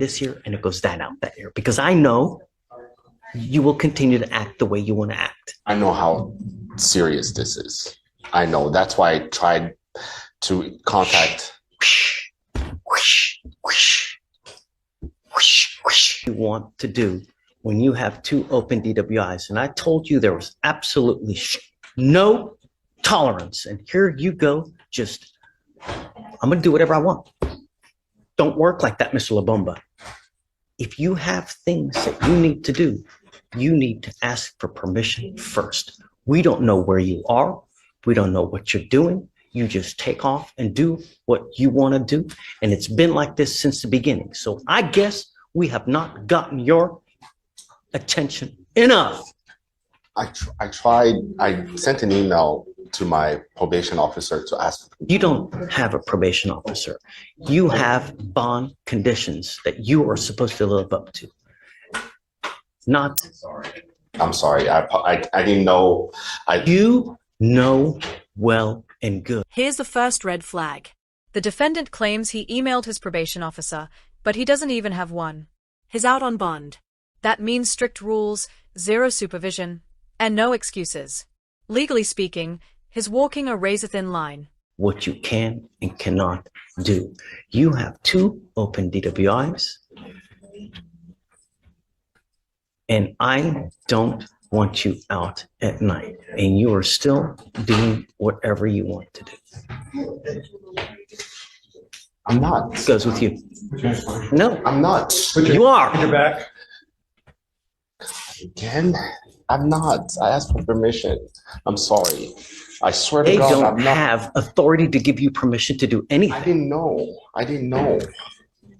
this year and it goes that out that year, because I know you will continue to act the way you want to act. I know how serious this is. I know. That's why I tried to contact. You want to do when you have two open DWIs. And I told you there was absolutely no tolerance. And here you go. Just, I'm going to do whatever I want. Don't work like that, Mr. La Bomba. If you have things that you need to do, you need to ask for permission first. We don't know where you are. We don't know what you're doing. You just take off and do what you want to do. And it's been like this since the beginning. So I guess we have not gotten your attention enough. I tried. I sent an email to my probation officer to ask. You don't have a probation officer. You have bond conditions that you are supposed to live up to. Not. I'm sorry. I didn't know. You know well and good. Here's the first red flag. The defendant claims he emailed his probation officer, but he doesn't even have one. He's out on bond. That means strict rules, zero supervision, and no excuses. Legally speaking, he's walking a razor-thin line. What you can and cannot do. You have two open DWIs, and I don't want you out at night, and you are still doing whatever you want to do. I'm not. It goes with you. No, I'm not. you are. Put your back. Again, I'm not. I asked for permission. I'm sorry. I swear to They God, don't I'm not. have authority to give you permission to do anything. I didn't know. I didn't know.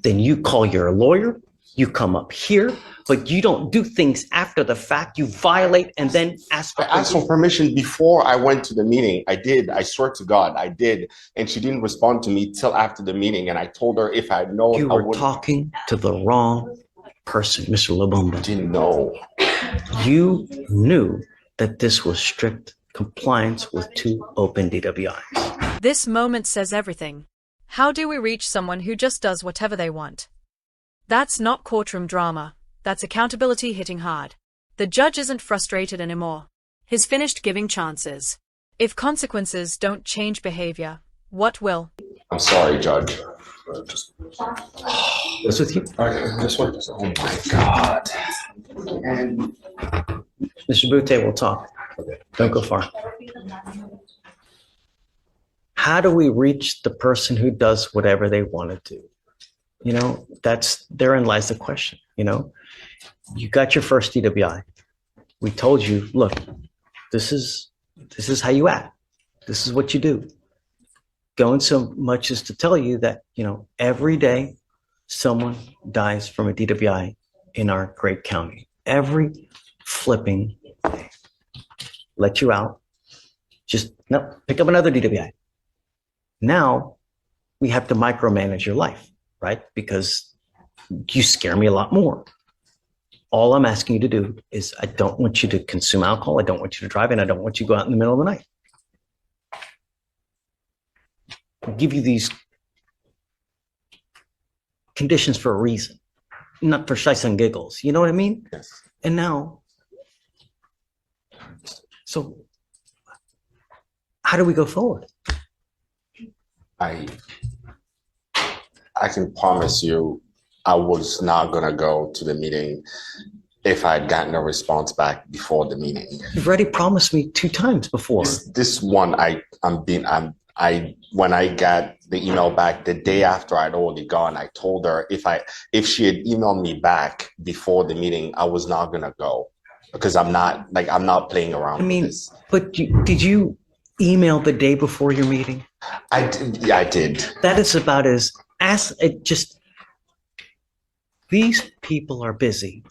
Then you call your lawyer, you come up here, but you don't do things after the fact. You violate and then ask for I asked for permission before I went to the meeting. I did. I swear to God, I did. And she didn't respond to me till after the meeting. And I told her if I had known, You I were would. talking to the wrong person, Mr. Lubumba. Didn't know. You knew that this was strict compliance with two open DWIs. This moment says everything. How do we reach someone who just does whatever they want? That's not courtroom drama. That's accountability hitting hard. The judge isn't frustrated anymore. He's finished giving chances. If consequences don't change behavior, what will? I'm sorry, Judge. What's with you? This one. Oh my God. And Mr. Butte, we'll talk. Don't go far. How do we reach the person who does whatever they want to do? You know, therein lies the question. You know, you got your first DWI. We told you, look, this is how you act. This is what you do. Going so much as to tell you that, you know, every day someone dies from a DWI in our great county. Every flipping day. Let you out. Just, no, pick up another DWI. Now we have to micromanage your life, right? Because you scare me a lot more. All I'm asking you to do is I don't want you to consume alcohol. I don't want you to drive, and I don't want you to go out in the middle of the night. I'll give you these conditions for a reason, not for shites and giggles. You know what I mean? yes. And now, so how do we go forward? I can promise you I was not gonna go to the meeting if I had gotten a response back before the meeting. You've already promised me 2 times before. This one when I got the email back the day after I'd already gone, I told her if she had emailed me back before the meeting, I was not gonna go because I'm not playing around. I mean, with this. but did you email the day before your meeting? I did. Yeah, I did. That is about as it just. These people are busy,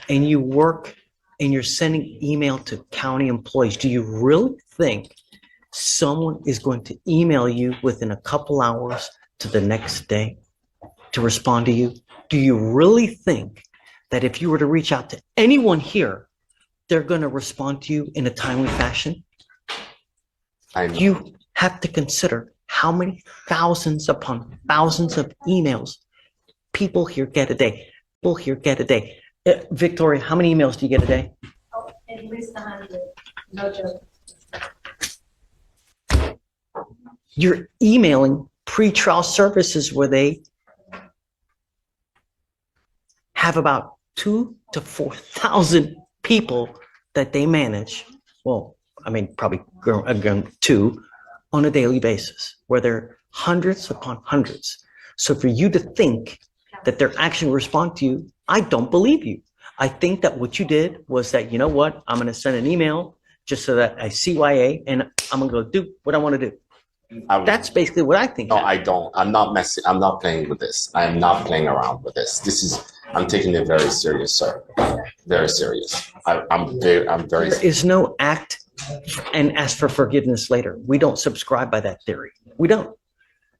and you work, and you're sending email to county employees. Do you really think someone is going to email you within a couple hours to the next day to respond to you? Do you really think that if you were to reach out to anyone here, they're going to respond to you in a timely fashion? I know. You have to consider how many thousands upon thousands of emails people here get a day. People here get a day. Victoria, how many emails do you get a day? Oh, at least 100. No joke. You're emailing pretrial services where they have about 2,000 to 4,000 people that they manage. Well, I mean, probably again, 2 on a daily basis, where they're hundreds upon hundreds. So for you to think that they're actually respond to you, I don't believe you. I think that what you did was that, you know what, I'm going to send an email just so that I CYA and I'm going to go do what I want to do. That's basically what I think. No, I don't. I'm not messing. I'm not playing with this. I am not playing around with this. I'm taking it very serious, sir. Very serious. I'm very. There is no act and ask for forgiveness later. We don't subscribe by that theory. We don't.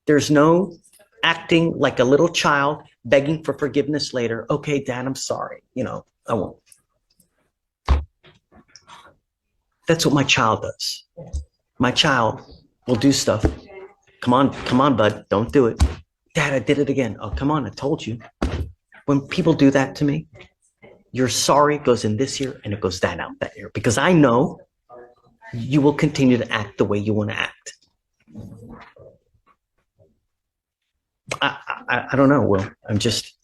There's no acting like a little child begging for forgiveness later. Okay, Dad, I'm sorry. You know, I won't. That's what my child does. My child will do stuff. Come on, bud. Don't do it. Dad, I did it again. Oh, come on. I told you. When people do that to me, your sorry goes in this ear and it goes that out that ear, because I know you will continue to act the way you want to act. I don't know, Will. I'm just.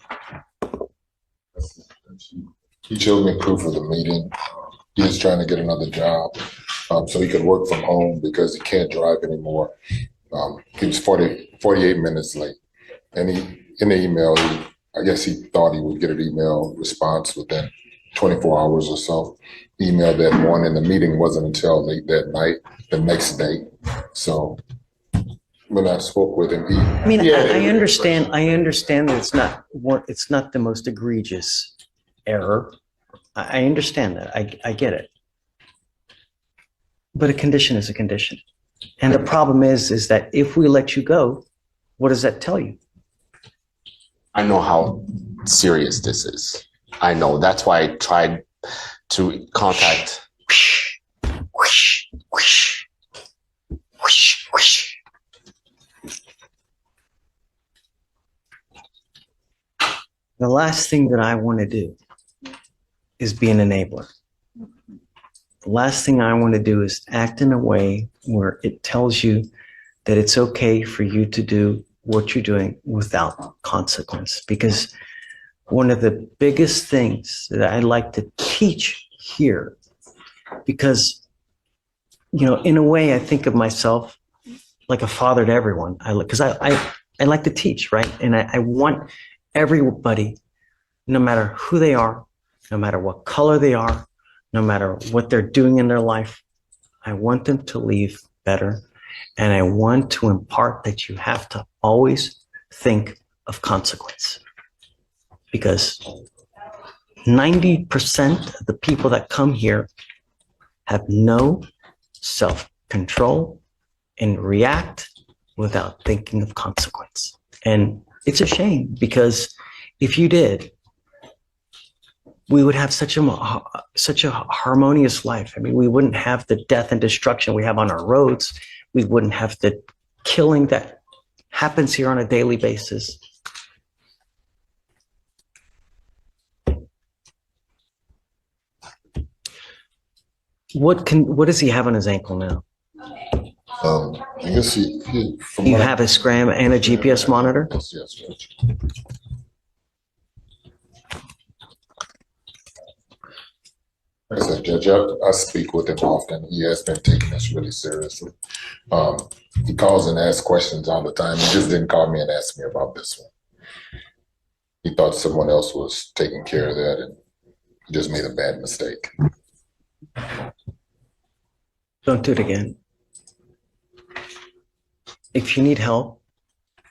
He showed me proof of the meeting. He was trying to get another job so he could work from home because he can't drive anymore. He was 48 minutes late. And in the email, I guess he thought he would get an email response within 24 hours or so. He emailed that morning. The meeting wasn't until late that night, the next day. So when I spoke with him, I understand that it's not the most egregious error. I understand that. I get it. But a condition is a condition. And the problem is that if we let you go, what does that tell you? I know how serious this is. I know. That's why I tried to contact. The last thing that I want to do is be an enabler. The last thing I want to do is act in a way where it tells you that it's okay for you to do what you're doing without consequence. Because one of the biggest things that I like to teach here, because, you know, in a way I think of myself like a father to everyone. I like to teach, right? And I want everybody, no matter who they are, no matter what color they are, no matter what they're doing in their life, I want them to leave better. And I want to impart that you have to always think of consequence. Because 90% of the people that come here have no self-control and react without thinking of consequence. And it's a shame, because if you did, we would have such a harmonious life. I mean, we wouldn't have the death and destruction we have on our roads. We wouldn't have the killing that happens here on a daily basis. What does he have on his ankle now? I guess he You have a scram and a GPS monitor? Yes, Judge. Like I said, Judge, I speak with him often. He has been taking this really seriously. He calls and asks questions all the time. He just didn't call me and ask me about this one. He thought someone else was taking care of that, and he just made a bad mistake. Don't do it again. If you need help,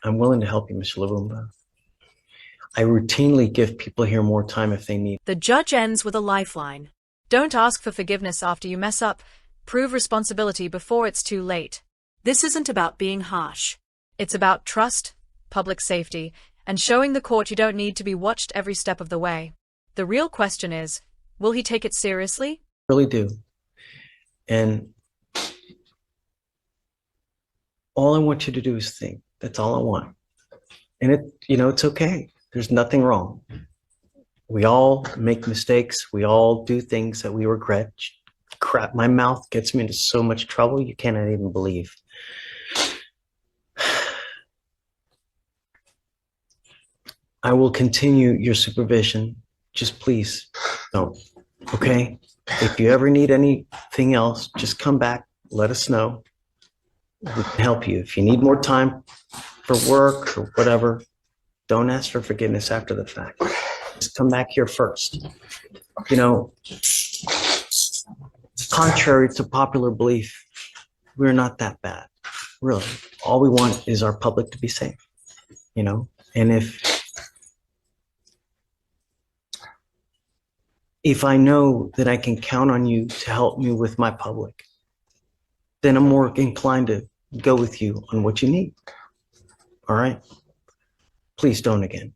I'm willing to help you, Mr. Lagumba. I routinely give people here more time if they need. The judge ends with a lifeline. Don't ask for forgiveness after you mess up. Prove responsibility before it's too late. This isn't about being harsh. It's about trust, public safety, and showing the court you don't need to be watched every step of the way. The real question is, will he take it seriously? Really do. And all I want you to do is think. That's all I want. And it's okay. There's nothing wrong. We all make mistakes. We all do things that we regret. Crap, my mouth gets me into so much trouble you cannot even believe. I will continue your supervision. Just please don't. Okay? If you ever need anything else, just come back. Let us know. We can help you. If you need more time for work or whatever, don't ask for forgiveness after the fact. Just come back here first. You know, contrary to popular belief, we're not that bad. Really. All we want is our public to be safe. You know? And if I know that I can count on you to help me with my public, then I'm more inclined to go with you on what you need. All right? Please don't again.